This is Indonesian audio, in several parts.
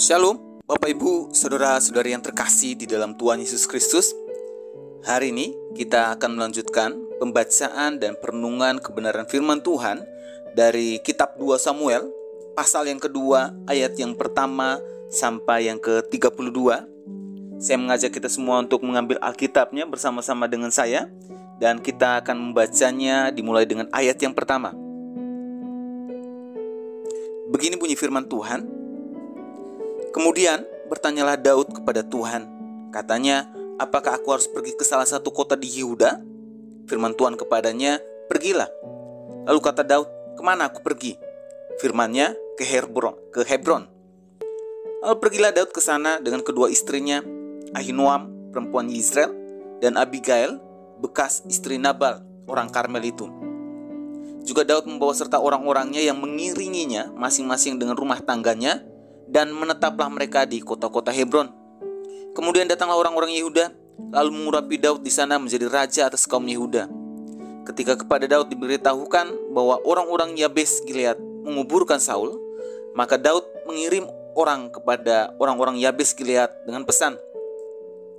Shalom, Bapak Ibu, Saudara-saudari yang terkasih di dalam Tuhan Yesus Kristus. Hari ini kita akan melanjutkan pembacaan dan perenungan kebenaran firman Tuhan dari kitab 2 Samuel, pasal yang kedua, ayat yang pertama sampai yang ke-32. Saya mengajak kita semua untuk mengambil Alkitabnya bersama-sama dengan saya, dan kita akan membacanya dimulai dengan ayat yang pertama. Begini bunyi firman Tuhan. Kemudian bertanyalah Daud kepada Tuhan. Katanya, apakah aku harus pergi ke salah satu kota di Yehuda? Firman Tuhan kepadanya, pergilah. Lalu kata Daud, kemana aku pergi? Firman-Nya, ke Hebron. Lalu pergilah Daud ke sana dengan kedua istrinya, Ahinoam, perempuan Yizreel, dan Abigail, bekas istri Nabal, orang Karmel itu. Juga Daud membawa serta orang-orangnya yang mengiringinya, masing-masing dengan rumah tangganya, dan menetaplah mereka di kota-kota Hebron. Kemudian datanglah orang-orang Yehuda, lalu mengurapi Daud di sana menjadi raja atas kaum Yehuda. Ketika kepada Daud diberitahukan bahwa orang-orang Yabes Gilead menguburkan Saul, maka Daud mengirim orang kepada orang-orang Yabes Gilead dengan pesan,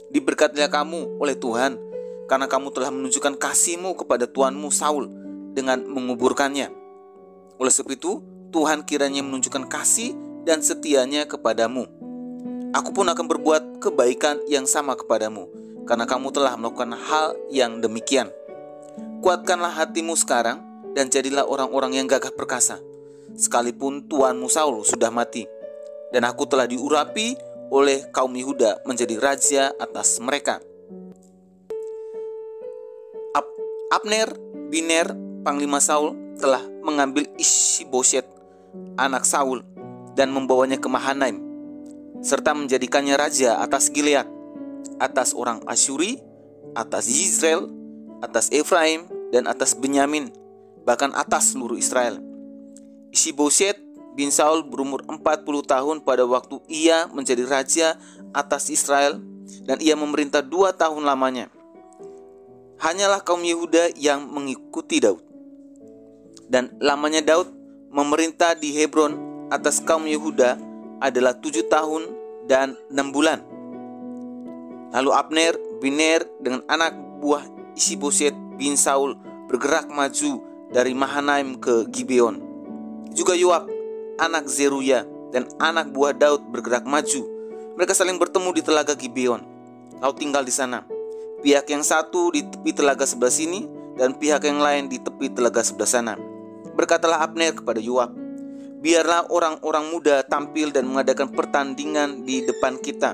diberkatilah kamu oleh Tuhan, karena kamu telah menunjukkan kasih-Mu kepada tuanmu Saul dengan menguburkannya. Oleh sebab itu, Tuhan kiranya menunjukkan kasih dan setianya kepadamu. Aku pun akan berbuat kebaikan yang sama kepadamu, karena kamu telah melakukan hal yang demikian. Kuatkanlah hatimu sekarang, dan jadilah orang-orang yang gagah perkasa, sekalipun tuanmu Saul sudah mati, dan aku telah diurapi oleh kaum Yehuda menjadi raja atas mereka. Abner bin Ner, panglima Saul, telah mengambil Ishiboset, anak Saul, dan membawanya ke Mahanaim, serta menjadikannya raja atas Gilead, atas orang Asyuri, atas Yizreel, atas Efraim, dan atas Benyamin, bahkan atas seluruh Israel. Ishiboset bin Saul berumur 40 tahun pada waktu ia menjadi raja atas Israel, dan ia memerintah 2 tahun lamanya. Hanyalah kaum Yehuda yang mengikuti Daud. Dan lamanya Daud memerintah di Hebron atas kaum Yehuda adalah 7 tahun dan 6 bulan. Lalu Abner bin Ner dengan anak buah Ishiboset bin Saul bergerak maju dari Mahanaim ke Gibeon. Juga Yoab, anak Zeruya, dan anak buah Daud bergerak maju. Mereka saling bertemu di telaga Gibeon, lalu tinggal di sana. Pihak yang satu di tepi telaga sebelah sini, dan pihak yang lain di tepi telaga sebelah sana. Berkatalah Abner kepada Yoab, biarlah orang-orang muda tampil dan mengadakan pertandingan di depan kita.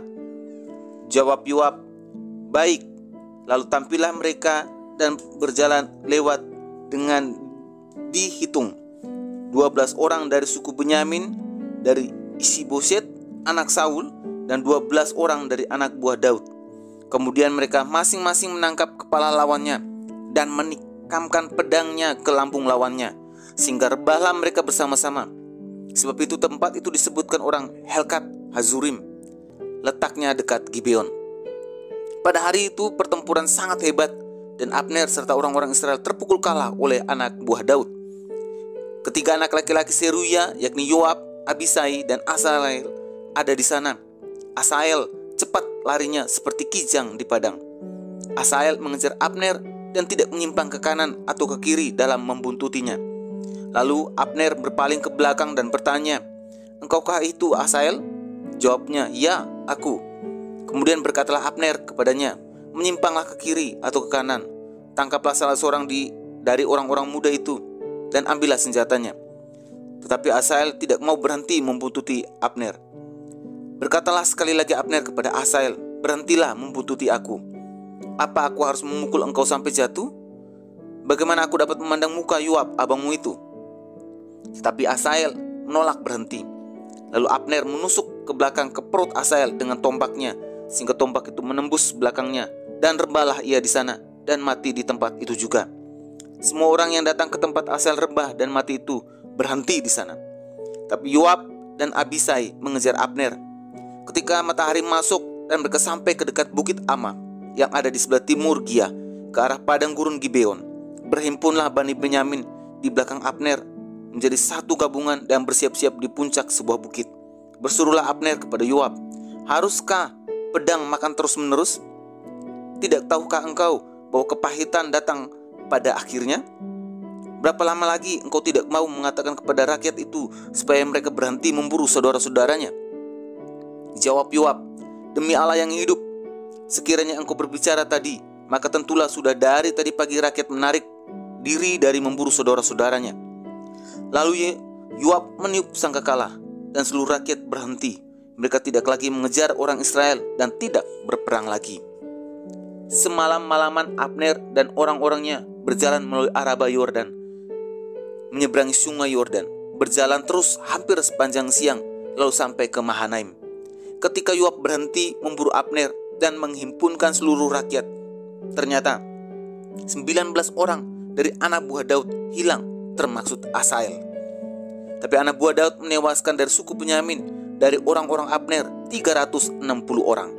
Jawab Yoab, baik. Lalu tampillah mereka dan berjalan lewat dengan dihitung 12 orang dari suku Benyamin, dari Ishiboset, anak Saul, dan 12 orang dari anak buah Daud. Kemudian mereka masing-masing menangkap kepala lawannya dan menikamkan pedangnya ke lambung lawannya, sehingga rebahlah mereka bersama-sama. Sebab itu tempat itu disebutkan orang Helkat Hazurim, letaknya dekat Gibeon. Pada hari itu pertempuran sangat hebat, dan Abner serta orang-orang Israel terpukul kalah oleh anak buah Daud. Ketiga anak laki-laki Seruya, yakni Yoab, Abisai, dan Asael ada di sana. Asael cepat larinya seperti kijang di padang. Asael mengejar Abner dan tidak menyimpang ke kanan atau ke kiri dalam membuntutinya. Lalu Abner berpaling ke belakang dan bertanya, engkaukah itu Asael? Jawabnya, ya, aku. Kemudian berkatalah Abner kepadanya, menyimpanglah ke kiri atau ke kanan. Tangkaplah salah seorang dari orang-orang muda itu dan ambillah senjatanya. Tetapi Asael tidak mau berhenti membuntuti Abner. Berkatalah sekali lagi Abner kepada Asael, berhentilah membuntuti aku. Apa aku harus memukul engkau sampai jatuh? Bagaimana aku dapat memandang muka Yoab, abangmu itu? Tetapi Asael menolak berhenti. Lalu Abner menusuk ke belakang ke perut Asael dengan tombaknya, sehingga tombak itu menembus belakangnya, dan rebahlah ia di sana dan mati di tempat itu juga. Semua orang yang datang ke tempat Asael rebah dan mati itu berhenti di sana. Tapi Yoab dan Abisai mengejar Abner. Ketika matahari masuk dan mereka sampai ke dekat bukit Ama yang ada di sebelah timur Gia, ke arah padang gurun Gibeon, berhimpunlah Bani Benyamin di belakang Abner menjadi satu gabungan dan bersiap-siap di puncak sebuah bukit. Berserulah Abner kepada Yoab, "Haruskah pedang makan terus-menerus? Tidak tahukah engkau bahwa kepahitan datang pada akhirnya? Berapa lama lagi engkau tidak mau mengatakan kepada rakyat itu supaya mereka berhenti memburu saudara-saudaranya?" Jawab Yoab, "Demi Allah yang hidup, sekiranya engkau berbicara tadi, maka tentulah sudah dari tadi pagi rakyat menarik diri dari memburu saudara-saudaranya." Lalu Yoab meniup sangkakala dan seluruh rakyat berhenti. Mereka tidak lagi mengejar orang Israel dan tidak berperang lagi. Semalam-malaman Abner dan orang-orangnya berjalan melalui Araba Yordan, menyeberangi sungai Yordan, berjalan terus hampir sepanjang siang, lalu sampai ke Mahanaim. Ketika Yoab berhenti memburu Abner dan menghimpunkan seluruh rakyat, ternyata 19 orang dari anak buah Daud hilang, termaksud Asael. Tapi anak buah Daud menewaskan dari suku Benyamin, dari orang-orang Abner 360 orang.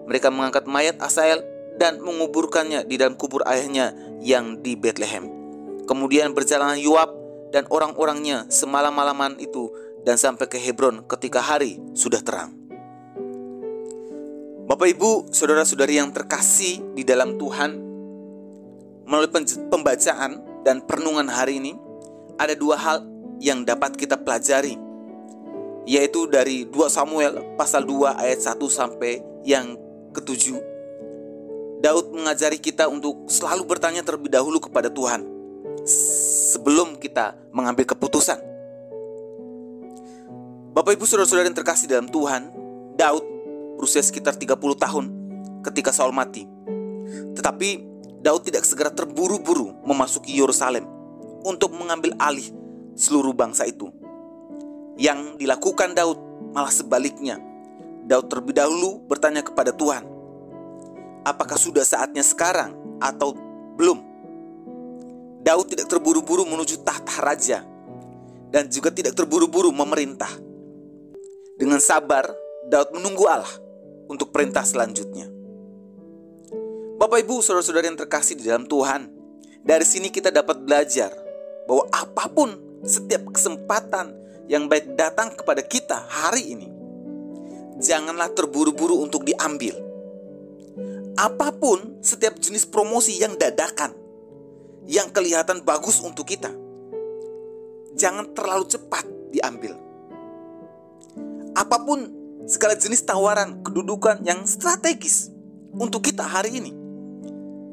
Mereka mengangkat mayat Asael dan menguburkannya di dalam kubur ayahnya yang di Betlehem. Kemudian berjalan Yoab dan orang-orangnya semalam-malaman itu dan sampai ke Hebron ketika hari sudah terang. Bapak Ibu, saudara-saudari yang terkasih di dalam Tuhan, melalui pembacaan dan perenungan hari ini, ada dua hal yang dapat kita pelajari, yaitu dari 2 Samuel pasal 2 ayat 1 sampai yang ke-7. Daud mengajari kita untuk selalu bertanya terlebih dahulu kepada Tuhan sebelum kita mengambil keputusan. Bapak Ibu, saudara-saudara yang terkasih dalam Tuhan, Daud berusia sekitar 30 tahun ketika Saul mati. Tetapi Daud tidak segera terburu-buru memasuki Yerusalem untuk mengambil alih seluruh bangsa itu. Yang dilakukan Daud malah sebaliknya. Daud terlebih dahulu bertanya kepada Tuhan, apakah sudah saatnya sekarang atau belum? Daud tidak terburu-buru menuju tahta raja dan juga tidak terburu-buru memerintah. Dengan sabar, Daud menunggu Allah untuk perintah selanjutnya. Bapak Ibu, saudara-saudara yang terkasih di dalam Tuhan, dari sini kita dapat belajar bahwa apapun, setiap kesempatan yang baik datang kepada kita hari ini, janganlah terburu-buru untuk diambil. Apapun, setiap jenis promosi yang dadakan, yang kelihatan bagus untuk kita, jangan terlalu cepat diambil. Apapun, segala jenis tawaran kedudukan yang strategis untuk kita hari ini,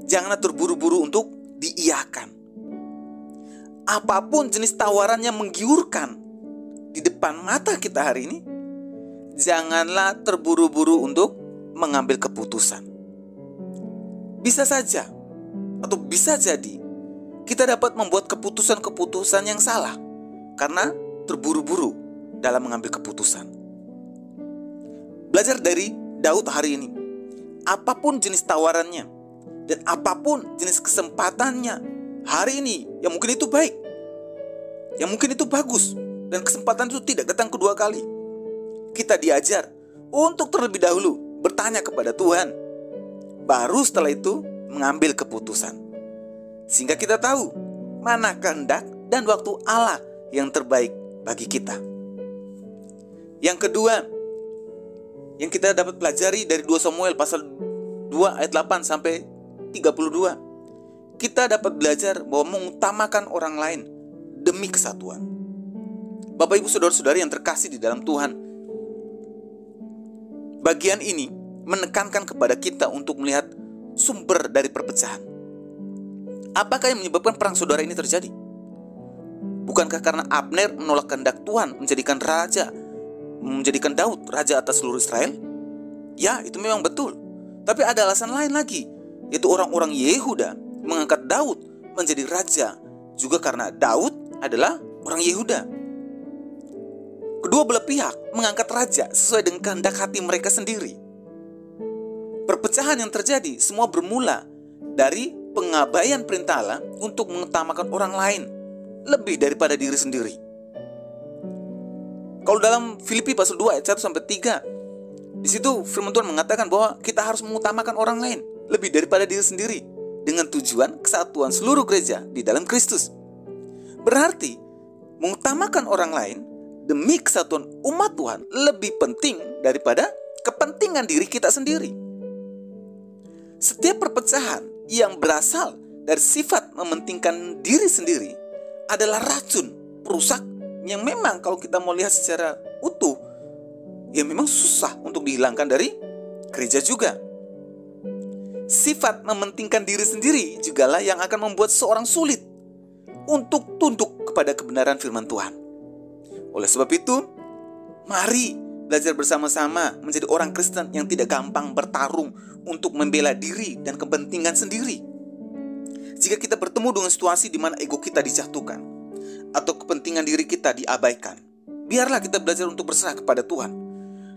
janganlah terburu-buru untuk diiyakan. Apapun jenis tawaran yang menggiurkan di depan mata kita hari ini, janganlah terburu-buru untuk mengambil keputusan. Bisa saja atau bisa jadi kita dapat membuat keputusan-keputusan yang salah karena terburu-buru dalam mengambil keputusan. Belajar dari Daud hari ini, apapun jenis tawarannya dan apapun jenis kesempatannya hari ini, yang mungkin itu baik, yang mungkin itu bagus, dan kesempatan itu tidak datang kedua kali, kita diajar untuk terlebih dahulu bertanya kepada Tuhan, baru setelah itu mengambil keputusan, sehingga kita tahu mana kehendak dan waktu Allah yang terbaik bagi kita. Yang kedua, yang kita dapat pelajari dari 2 Samuel pasal 2 ayat 8 sampai 32, kita dapat belajar bahwa mengutamakan orang lain demi kesatuan. Bapak Ibu saudara-saudari yang terkasih di dalam Tuhan, bagian ini menekankan kepada kita untuk melihat sumber dari perpecahan. Apakah yang menyebabkan perang saudara ini terjadi? Bukankah karena Abner menolak kehendak Tuhan menjadikan Daud raja atas seluruh Israel? Ya, itu memang betul. Tapi ada alasan lain lagi, yaitu orang-orang Yehuda mengangkat Daud menjadi raja juga karena Daud adalah orang Yehuda. Kedua belah pihak mengangkat raja sesuai dengan kehendak hati mereka sendiri. Perpecahan yang terjadi semua bermula dari pengabaian perintah Allah untuk mengutamakan orang lain lebih daripada diri sendiri. Kalau dalam Filipi pasal 2 ayat 1 sampai 3, di situ firman Tuhan mengatakan bahwa kita harus mengutamakan orang lain lebih daripada diri sendiri dengan tujuan kesatuan seluruh gereja di dalam Kristus. Berarti mengutamakan orang lain demi kesatuan umat Tuhan lebih penting daripada kepentingan diri kita sendiri. Setiap perpecahan yang berasal dari sifat mementingkan diri sendiri adalah racun perusak yang memang kalau kita mau lihat secara utuh, ya memang susah untuk dihilangkan dari gereja juga. Sifat mementingkan diri sendiri jugalah yang akan membuat seorang sulit untuk tunduk kepada kebenaran firman Tuhan. Oleh sebab itu, mari belajar bersama-sama menjadi orang Kristen yang tidak gampang bertarung untuk membela diri dan kepentingan sendiri. Jika kita bertemu dengan situasi di mana ego kita dijatuhkan atau kepentingan diri kita diabaikan, biarlah kita belajar untuk berserah kepada Tuhan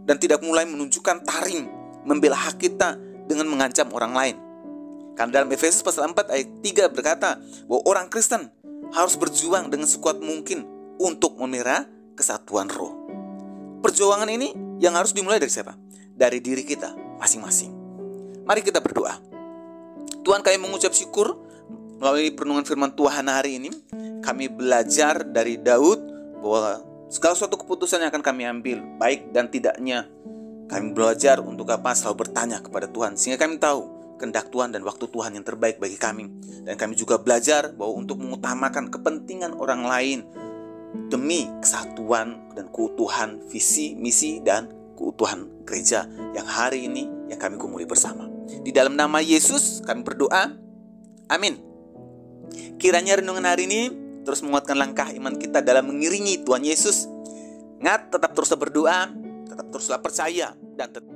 dan tidak mulai menunjukkan taring membela hak kita dengan mengancam orang lain. Karena dalam Efesus pasal 4 ayat 3 berkata bahwa orang Kristen harus berjuang dengan sekuat mungkin untuk memelihara kesatuan roh. Perjuangan ini yang harus dimulai dari siapa? Dari diri kita masing-masing. Mari kita berdoa. Tuhan, kami mengucap syukur melalui perenungan firman Tuhan hari ini. Kami belajar dari Daud bahwa segala suatu keputusan yang akan kami ambil, baik dan tidaknya, kami belajar untuk selalu bertanya kepada Tuhan, sehingga kami tahu kehendak Tuhan dan waktu Tuhan yang terbaik bagi kami. Dan kami juga belajar bahwa untuk mengutamakan kepentingan orang lain demi kesatuan dan keutuhan visi, misi, dan keutuhan gereja yang hari ini yang kami gumuli bersama. Di dalam nama Yesus kami berdoa, amin. Kiranya renungan hari ini terus menguatkan langkah iman kita dalam mengiringi Tuhan Yesus. Ingat, tetap terus berdoa, tetap teruslah percaya, dan tetap